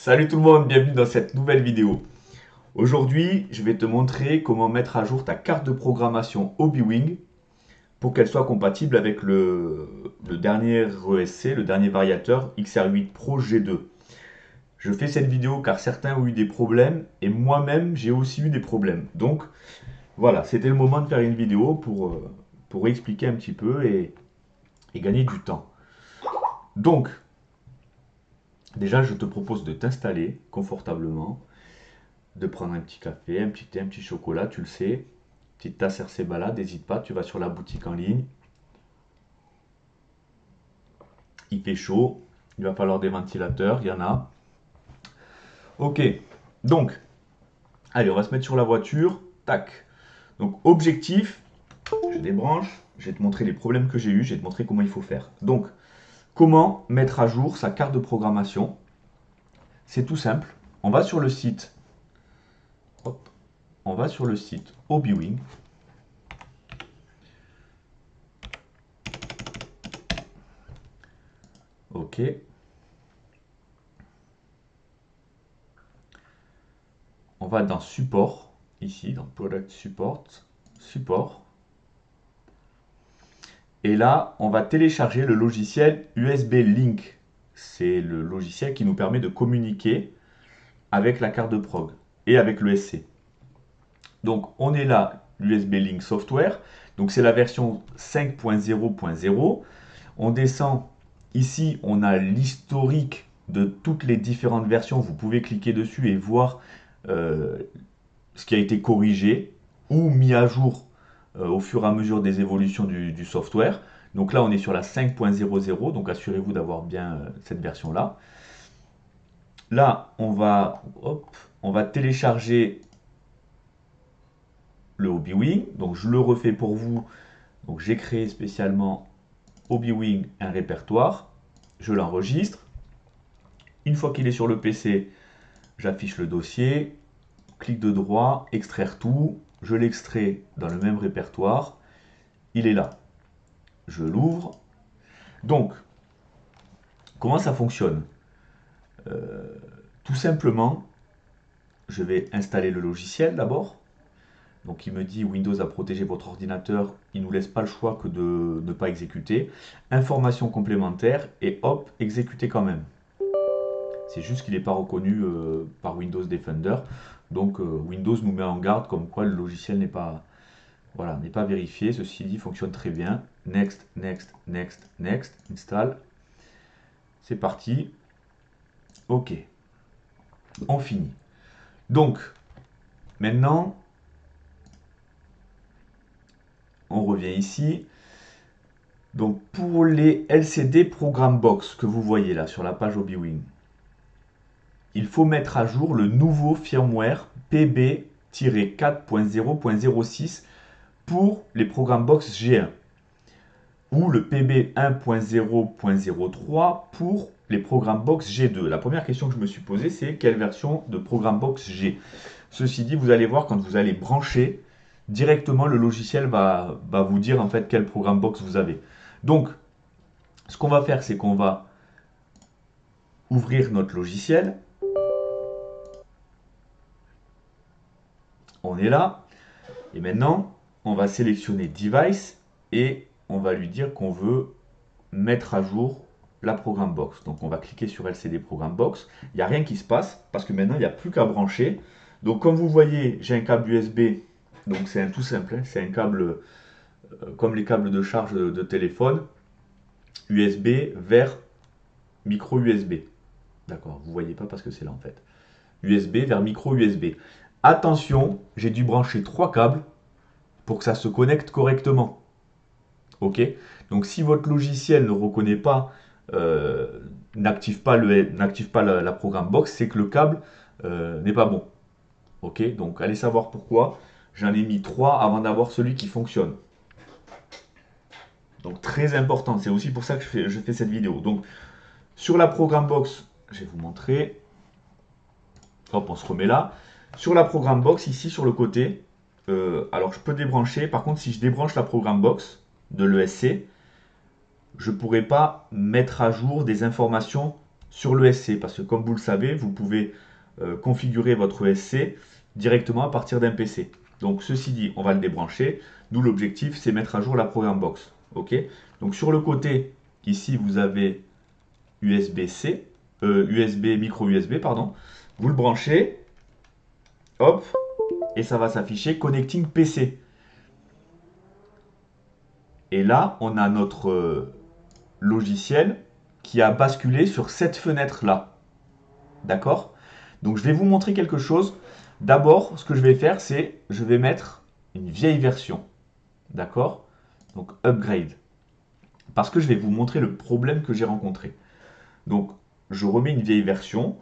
Salut tout le monde, bienvenue dans cette nouvelle vidéo. Aujourd'hui, je vais te montrer comment mettre à jour ta carte de programmation Hobbywing pour qu'elle soit compatible avec le dernier ESC, le dernier variateur XR8 Pro G2. Je fais cette vidéo car certains ont eu des problèmes et moi-même j'ai aussi eu des problèmes. Donc voilà, c'était le moment de faire une vidéo pour expliquer un petit peu et gagner du temps. Donc, déjà, je te propose de t'installer confortablement, de prendre un petit café, un petit thé, un petit chocolat, tu le sais. Petite tasse RC Balade, n'hésite pas, tu vas sur la boutique en ligne. Il fait chaud, il va falloir des ventilateurs, il y en a. Ok, donc, allez, on va se mettre sur la voiture. Tac. Donc, objectif, je débranche, je vais te montrer les problèmes que j'ai eu, je vais te montrer comment il faut faire. Donc, comment mettre à jour sa carte de programmation? C'est tout simple. On va sur le site, hop, on va sur le site Hobbywing. Ok, on va dans support, ici, dans Product Support, support. Et là, on va télécharger le logiciel USB Link. C'est le logiciel qui nous permet de communiquer avec la carte de prog et avec le SC. Donc, on est là, l'USB Link Software. Donc, c'est la version 5.0.0. On descend. Ici, on a l'historique de toutes les différentes versions. Vous pouvez cliquer dessus et voir ce qui a été corrigé ou mis à jour au fur et à mesure des évolutions du software. Donc là, on est sur la 5.00, donc assurez-vous d'avoir bien cette version-là. Là, on va télécharger le Hobbywing. Donc je le refais pour vous. Donc j'ai créé spécialement Hobbywing un répertoire. Je l'enregistre. Une fois qu'il est sur le PC, j'affiche le dossier. Clic de droit, extraire tout. Je l'extrais dans le même répertoire. Il est là. Je l'ouvre. Donc, comment ça fonctionne? Tout simplement, je vais installer le logiciel d'abord. Donc il me dit Windows a protégé votre ordinateur, il ne nous laisse pas le choix que de ne pas exécuter. Informations complémentaires et hop, exécuter quand même. C'est juste qu'il n'est pas reconnu par Windows Defender. Donc Windows nous met en garde comme quoi le logiciel n'est pas, voilà, n'est pas vérifié. Ceci dit, fonctionne très bien. Next, next, next, next, install. C'est parti. Ok, on finit. Donc, maintenant, on revient ici. Donc, pour les LCD Program Box que vous voyez là sur la page Hobbywing, il faut mettre à jour le nouveau firmware PB-4.0.06 pour les Program Box G1 ou le PB 1.0.03 pour les Program Box G2. La première question que je me suis posée, c'est quelle version de Program Box G? Ceci dit, vous allez voir quand vous allez brancher, directement le logiciel va vous dire en fait quel Program Box vous avez. Donc, ce qu'on va faire, c'est qu'on va ouvrir notre logiciel. On est là. Et maintenant, on va sélectionner Device et on va lui dire qu'on veut mettre à jour la Program Box. Donc on va cliquer sur LCD Program Box. Il n'y a rien qui se passe parce que maintenant il n'y a plus qu'à brancher. Donc comme vous voyez, j'ai un câble USB. Donc c'est tout simple. Hein, c'est un câble comme les câbles de charge de téléphone. USB vers micro USB. D'accord, vous ne voyez pas parce que c'est là en fait. USB vers micro USB. Attention, j'ai dû brancher 3 câbles pour que ça se connecte correctement. Ok. Donc si votre logiciel ne reconnaît pas, n'active pas, la programme box, c'est que le câble n'est pas bon. Ok. Donc allez savoir pourquoi. J'en ai mis 3 avant d'avoir celui qui fonctionne. Donc très important. C'est aussi pour ça que je fais cette vidéo. Donc sur la programme box, je vais vous montrer. Hop, on se remet là. Sur la programme box, ici sur le côté, alors je peux débrancher. Par contre, si je débranche la programme box de l'ESC, je ne pourrai pas mettre à jour des informations sur l'ESC, parce que comme vous le savez, vous pouvez configurer votre ESC directement à partir d'un PC. Donc ceci dit, on va le débrancher. Nous, l'objectif, c'est mettre à jour la program box. Ok. Donc sur le côté, ici, vous avez USB-C, USB, micro USB, pardon. Vous le branchez, hop, et ça va s'afficher Connecting PC. Et là, on a notre logiciel qui a basculé sur cette fenêtre-là. D'accord? Donc je vais vous montrer quelque chose. D'abord, ce que je vais faire, c'est je vais mettre une vieille version. D'accord? Donc upgrade. Parce que je vais vous montrer le problème que j'ai rencontré. Donc je remets une vieille version.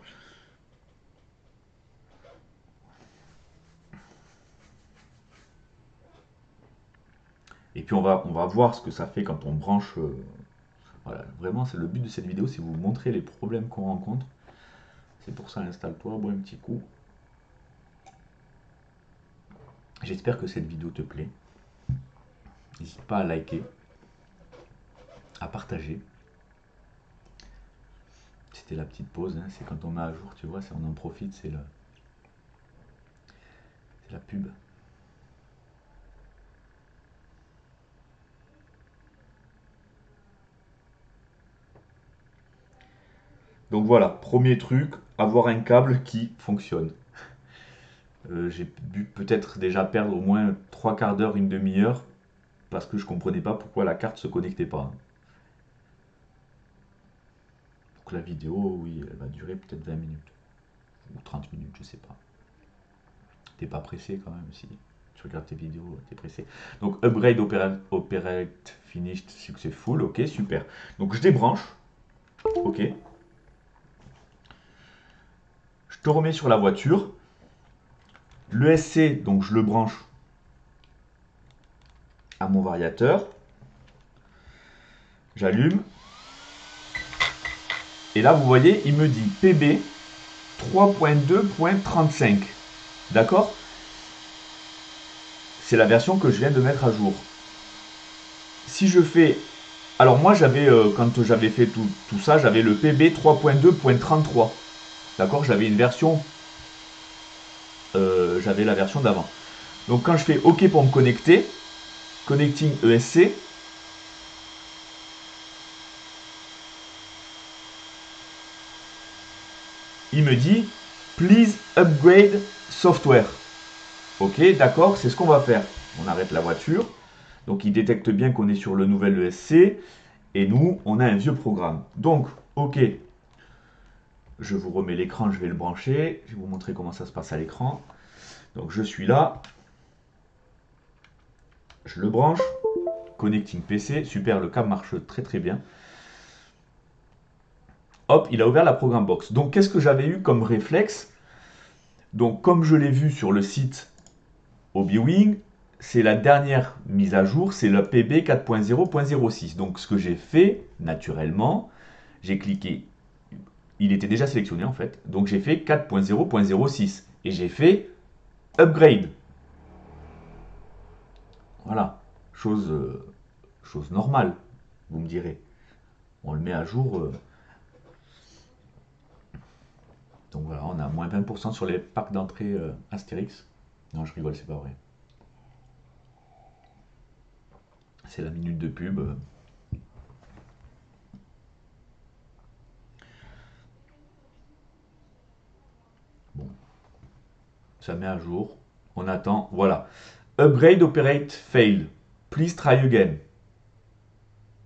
Et puis on va voir ce que ça fait quand on branche. Voilà, vraiment, c'est le but de cette vidéo, c'est vous montrer les problèmes qu'on rencontre. C'est pour ça, installe-toi, bois un petit coup. J'espère que cette vidéo te plaît. N'hésite pas à liker, à partager. C'était la petite pause, hein. C'est quand on met à jour, tu vois, on en profite, c'est la pub. Donc voilà, premier truc, avoir un câble qui fonctionne. J'ai dû peut-être déjà perdre au moins 3 quarts d'heure, une demi-heure, parce que je comprenais pas pourquoi la carte se connectait pas. Donc la vidéo, oui, elle va durer peut-être 20 minutes, ou 30 minutes, je sais pas. T'es pas pressé quand même, si tu regardes tes vidéos, t'es pressé. Donc upgrade operate finished successful, ok, super. Donc je débranche, ok. Je te remets sur la voiture. L'ESC, donc je le branche à mon variateur. J'allume. Et là, vous voyez, il me dit PB 3.2.35. D'accord? C'est la version que je viens de mettre à jour. Si je fais... Alors moi, quand j'avais fait tout ça, j'avais le PB 3.2.33. D'accord? J'avais une version... j'avais la version d'avant. Donc quand je fais OK pour me connecter, Connecting ESC, il me dit Please upgrade software. Ok, d'accord, c'est ce qu'on va faire. On arrête la voiture. Donc il détecte bien qu'on est sur le nouvel ESC. Et nous, on a un vieux programme. Donc, ok. Je vous remets l'écran, je vais le brancher. Je vais vous montrer comment ça se passe à l'écran. Donc je suis là. Je le branche. Connecting PC. Super, le câble marche très très bien. Hop, il a ouvert la program box. Donc qu'est-ce que j'avais eu comme réflexe? Donc comme je l'ai vu sur le site HobbyWing, c'est la dernière mise à jour, c'est le PB 4.0.06. Donc ce que j'ai fait, naturellement, j'ai cliqué, il était déjà sélectionné en fait, donc j'ai fait 4.0.06 et j'ai fait upgrade. Voilà, chose normale, vous me direz. On le met à jour. Donc voilà, on a moins 20% sur les packs d'entrée Astérix. Non, je rigole, c'est pas vrai. C'est la minute de pub. Bon, ça met à jour. On attend. Voilà. Upgrade operate failed. Please try again.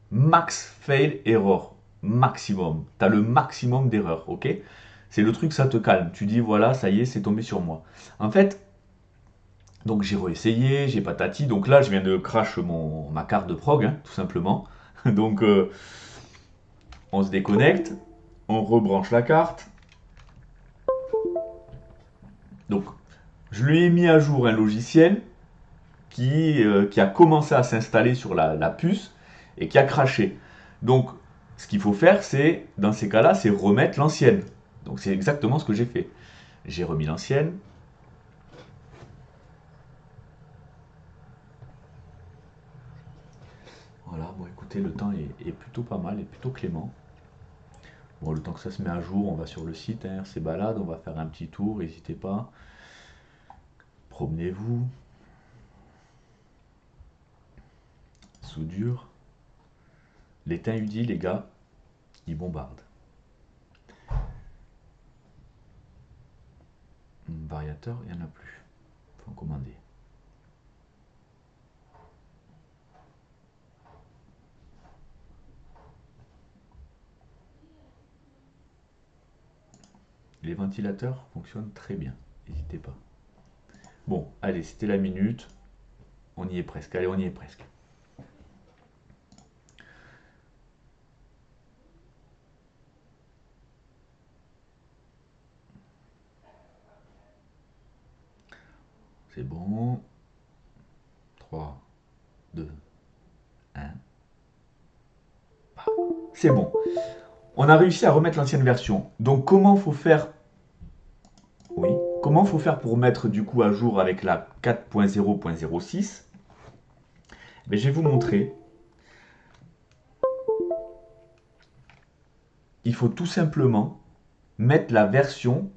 Max fail error. Maximum. Tu as le maximum d'erreurs, ok? C'est le truc, ça te calme. Tu dis, voilà, ça y est, c'est tombé sur moi. En fait, donc j'ai réessayé, j'ai patati. Donc là, je viens de crash ma carte de prog, hein, tout simplement. Donc, on se déconnecte, on rebranche la carte. Donc, je lui ai mis à jour un logiciel qui a commencé à s'installer sur la puce et qui a craché. Donc, ce qu'il faut faire, c'est, dans ces cas-là, c'est remettre l'ancienne. Donc, c'est exactement ce que j'ai fait. J'ai remis l'ancienne. Voilà, bon, écoutez, le temps est plutôt pas mal, est plutôt clément. Bon, le temps que ça se met à jour, on va sur le site, hein, RC Balade, on va faire un petit tour, n'hésitez pas. Promenez-vous. Soudure. L'étain UDI, les gars, ils bombardent. Variateur, il n'y en a plus. Faut en commander. Les ventilateurs fonctionnent très bien. N'hésitez pas. Bon, allez, c'était la minute. On y est presque. Allez, on y est presque. C'est bon. 3, 2, 1. C'est bon. On a réussi à remettre l'ancienne version. Donc comment faut faire? Oui. Comment faut faire pour mettre du coup à jour avec la 4.0.06? Ben, je vais vous montrer. Il faut tout simplement mettre la version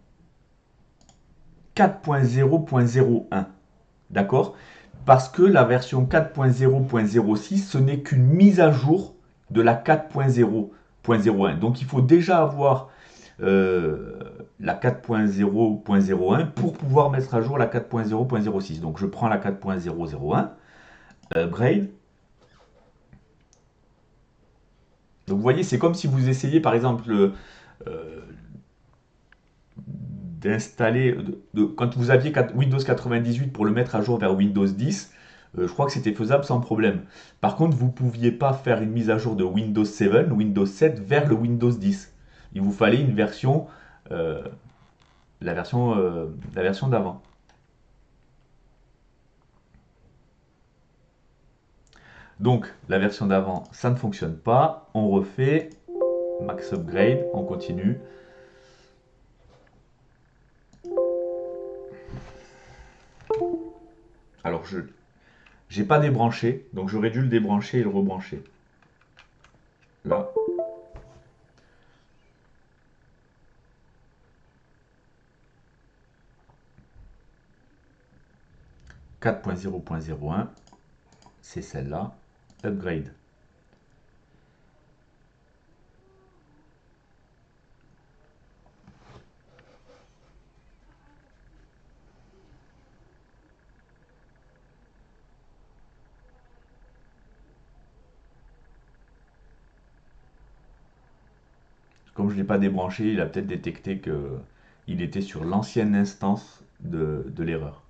4.0.01. D'accord? Parce que la version 4.0.06, ce n'est qu'une mise à jour de la 4.0.01. Donc il faut déjà avoir la 4.0.01 pour pouvoir mettre à jour la 4.0.06. Donc je prends la 4.0.01, upgrade. Donc vous voyez, c'est comme si vous essayez par exemple d'installer, quand vous aviez Windows 98 pour le mettre à jour vers Windows 10, je crois que c'était faisable sans problème. Par contre, vous ne pouviez pas faire une mise à jour de Windows 7, Windows 7 vers le Windows 10. Il vous fallait une version, euh, la version d'avant. Donc, la version d'avant, ça ne fonctionne pas. On refait, max upgrade, on continue. Alors, je n'ai pas débranché, donc j'aurais dû le débrancher et le rebrancher. Là, 4.0.01, c'est celle-là, upgrade. Comme je ne l'ai pas débranché, il a peut-être détecté qu'il était sur l'ancienne instance de l'erreur.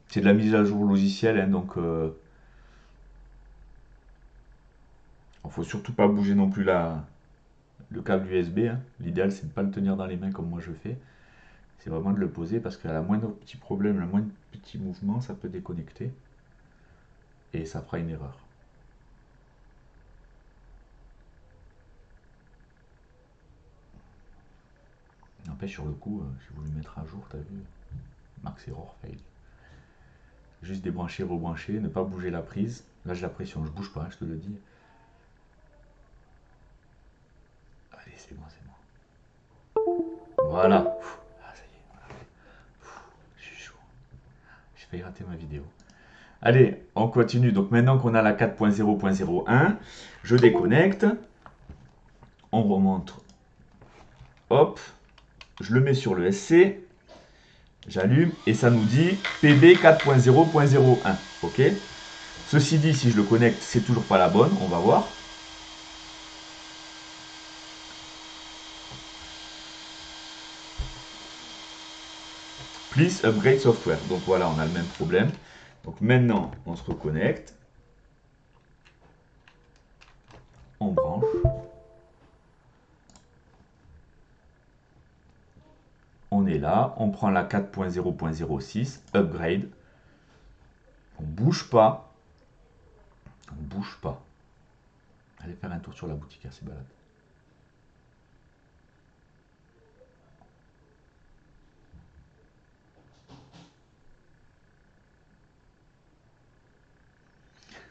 C'est de la mise à jour logicielle, hein, donc il ne faut surtout pas bouger non plus le câble USB. Hein. L'idéal, c'est de ne pas le tenir dans les mains comme moi je fais. C'est vraiment de le poser parce qu'à la moindre petit problème, le moindre petit mouvement, ça peut déconnecter et ça fera une erreur. N'empêche, sur le coup, j'ai voulu mettre à jour, t'as vu, max error fail. Juste débrancher, rebrancher, ne pas bouger la prise. Là, j'ai la pression, je bouge pas, hein, je te le dis. Allez, c'est bon, c'est bon. Voilà. Ah, ça y est, voilà. Je suis chaud. J'ai failli rater ma vidéo. Allez, on continue. Donc maintenant qu'on a la 4.0.01, je déconnecte. On remonte. Hop. Je le mets sur le SC. J'allume et ça nous dit PB 4.0.01. Ok. Ceci dit, si je le connecte, c'est toujours pas la bonne. On va voir. Please upgrade software. Donc voilà, on a le même problème. Donc maintenant, on se reconnecte. On branche. On est là. On prend la 4.0.06. Upgrade. On bouge pas. On bouge pas. Allez faire un tour sur la boutique RC Balade.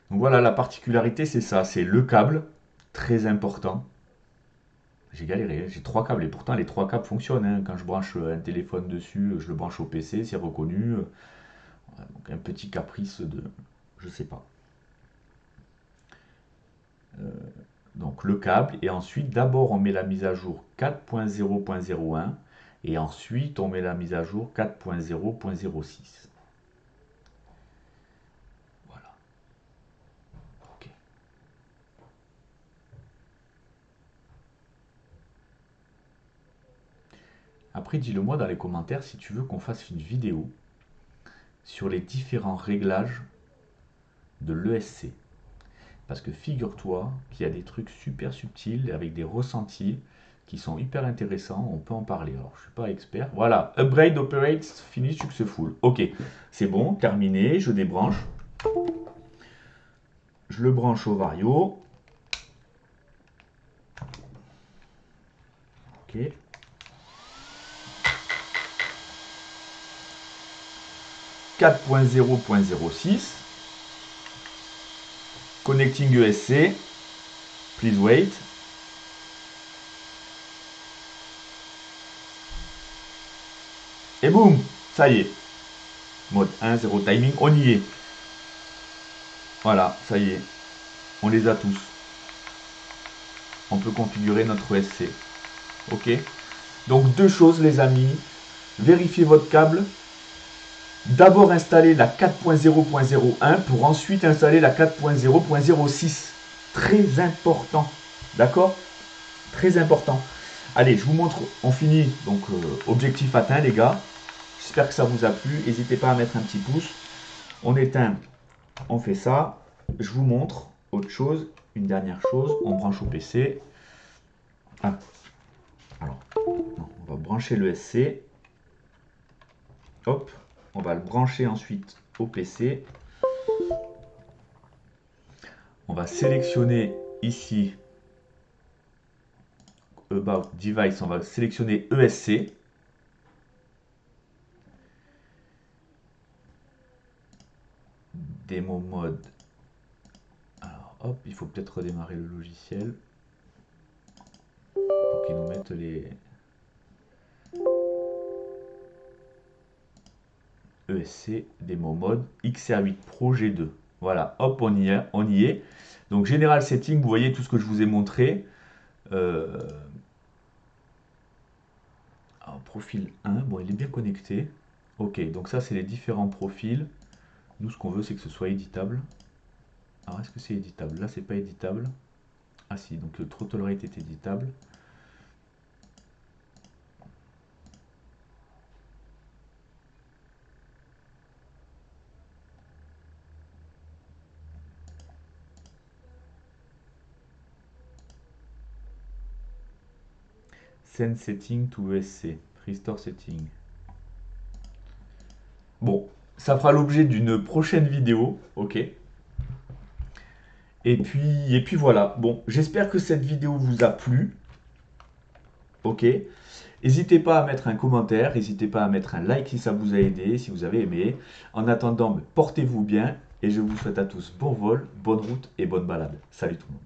Donc Donc voilà, la particularité, c'est ça, c'est le câble, très important. J'ai galéré, hein, j'ai 3 câbles et pourtant les 3 câbles fonctionnent, hein. Quand je branche un téléphone dessus, je le branche au PC, c'est reconnu. Donc un petit caprice de... je sais pas. Donc le câble, et ensuite d'abord on met la mise à jour 4.0.01 et ensuite on met la mise à jour 4.0.06. Voilà. Ok. Après dis-le moi dans les commentaires si tu veux qu'on fasse une vidéo sur les différents réglages de l'ESC. Parce que figure-toi qu'il y a des trucs super subtils avec des ressentis qui sont hyper intéressants. On peut en parler. Alors, je ne suis pas expert. Voilà, upgrade operates finish successful. Ok, c'est bon, terminé. Je débranche. Je le branche au Vario. Ok. .0.06. Connecting ESC. Please wait. Et boum, ça y est. Mode 1, 0 timing, on y est. Voilà, ça y est. On les a tous. On peut configurer notre ESC. Ok. Donc deux choses les amis. Vérifiez votre câble. D'abord installer la 4.0.01 pour ensuite installer la 4.0.06. Très important. D'accord? Très important. Allez, je vous montre. On finit. Donc objectif atteint les gars. J'espère que ça vous a plu. N'hésitez pas à mettre un petit pouce. On éteint. On fait ça. Je vous montre autre chose. Une dernière chose. On branche au PC. Ah. Alors, non, on va brancher le SC. Hop, on va le brancher ensuite au PC. On va sélectionner ici About Device, on va sélectionner ESC. Démo mode. Alors hop, il faut peut-être redémarrer le logiciel pour qu'il nous mette les ESC, démo mode, XR8 Pro G2. Voilà, hop, on y est. Donc General Setting, vous voyez tout ce que je vous ai montré. Alors, profil 1, bon, il est bien connecté. Ok, donc ça, c'est les différents profils. Nous, ce qu'on veut, c'est que ce soit éditable. Alors, est-ce que c'est éditable? Là, c'est pas éditable. Ah si, donc le throttle rate est éditable. Send setting to ESC. Restore setting. Bon, ça fera l'objet d'une prochaine vidéo, ok. Et puis voilà. Bon, j'espère que cette vidéo vous a plu, ok. N'hésitez pas à mettre un commentaire, n'hésitez pas à mettre un like si ça vous a aidé, si vous avez aimé. En attendant, portez-vous bien et je vous souhaite à tous bon vol, bonne route et bonne balade. Salut tout le monde.